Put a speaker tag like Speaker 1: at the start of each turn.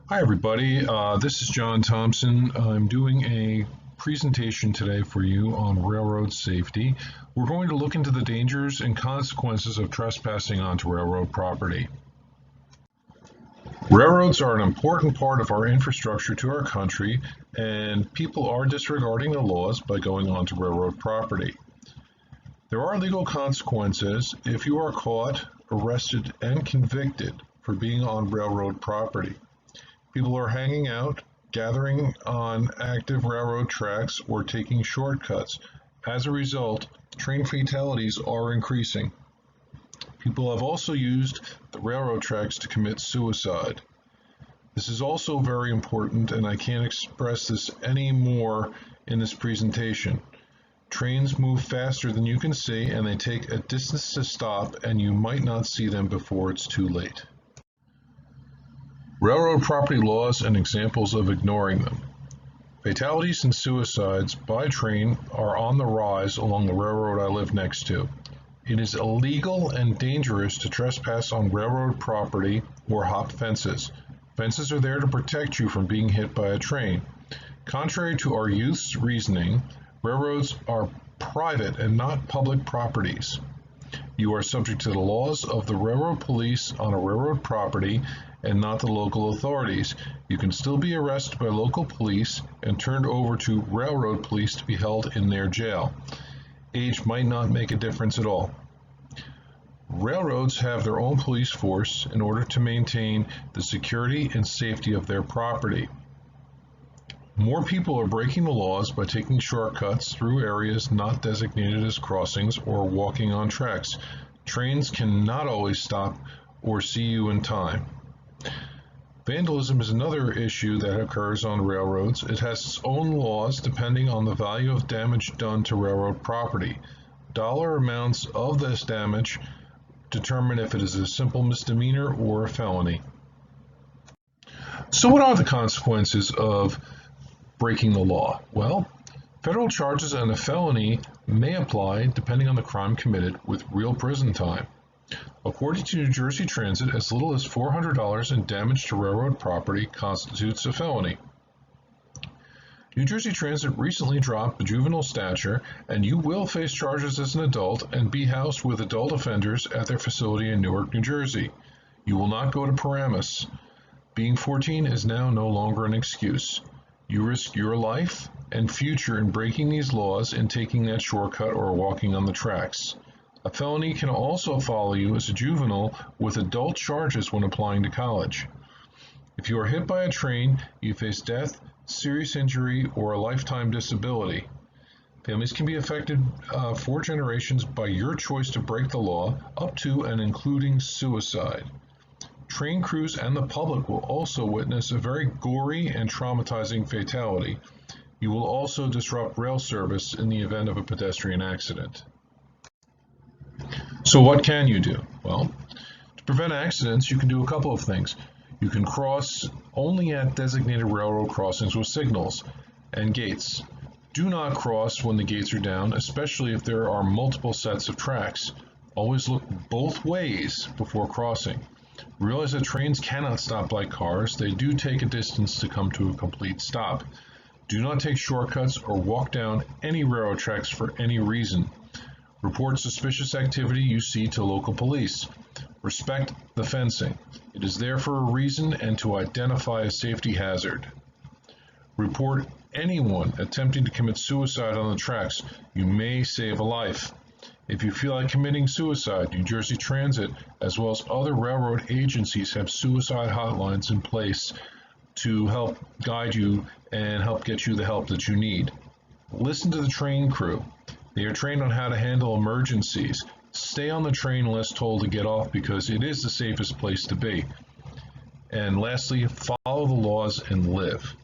Speaker 1: Hi everybody, this is John Thompson. I'm doing a presentation today for you on railroad safety. We're going to look into the dangers and consequences of trespassing onto railroad property. Railroads are an important part of our infrastructure to our country, and people are disregarding the laws by going onto railroad property. There are legal consequences if you are caught, arrested, and convicted for being on railroad property. People are hanging out, gathering on active railroad tracks, or taking shortcuts. As a result, train fatalities are increasing. People have also used the railroad tracks to commit suicide. This is also very important, and I can't express this any more in this presentation. Trains move faster than you can see, and they take a distance to stop, and you might not see them before it's too late. Railroad property laws and examples of ignoring them. Fatalities and suicides by train are on the rise along the railroad I live next to. It is illegal and dangerous to trespass on railroad property or hop fences. Fences are there to protect you from being hit by a train. Contrary to our youth's reasoning, railroads are private and not public properties. You are subject to the laws of the railroad police on a railroad property and not the local authorities. You can still be arrested by local police and turned over to railroad police to be held in their jail. Age might not make a difference at all. Railroads have their own police force in order to maintain the security and safety of their property. More people are breaking the laws by taking shortcuts through areas not designated as crossings or walking on tracks. Trains cannot always stop or see you in time. Vandalism is another issue that occurs on railroads. It has its own laws depending on the value of damage done to railroad property. Dollar amounts of this damage determine if it is a simple misdemeanor or a felony. So what are the consequences of breaking the law? Well, federal charges and a felony may apply depending on the crime committed with real prison time. According to New Jersey Transit, as little as $400 in damage to railroad property constitutes a felony. New Jersey Transit recently dropped the juvenile stature, and you will face charges as an adult and be housed with adult offenders at their facility in Newark, New Jersey. You will not go to Paramus. Being 14 is now no longer an excuse. You risk your life and future in breaking these laws and taking that shortcut or walking on the tracks. A felony can also follow you as a juvenile with adult charges when applying to college. If you are hit by a train, you face death, serious injury, or a lifetime disability. Families can be affected for generations by your choice to break the law, up to and including suicide. Train crews and the public will also witness a very gory and traumatizing fatality. You will also disrupt rail service in the event of a pedestrian accident. So what can you do? Well, to prevent accidents, you can do a couple of things. You can cross only at designated railroad crossings with signals and gates. Do not cross when the gates are down, especially if there are multiple sets of tracks. Always look both ways before crossing. Realize that trains cannot stop like cars. They do take a distance to come to a complete stop. Do not take shortcuts or walk down any railroad tracks for any reason. Report suspicious activity you see to local police. Respect the fencing. It is there for a reason and to identify a safety hazard. Report anyone attempting to commit suicide on the tracks. You may save a life. If you feel like committing suicide, New Jersey Transit, as well as other railroad agencies, have suicide hotlines in place to help guide you and help get you the help that you need. Listen to the train crew. They are trained on how to handle emergencies. Stay on the train unless told to get off because it is the safest place to be. And lastly, follow the laws and live.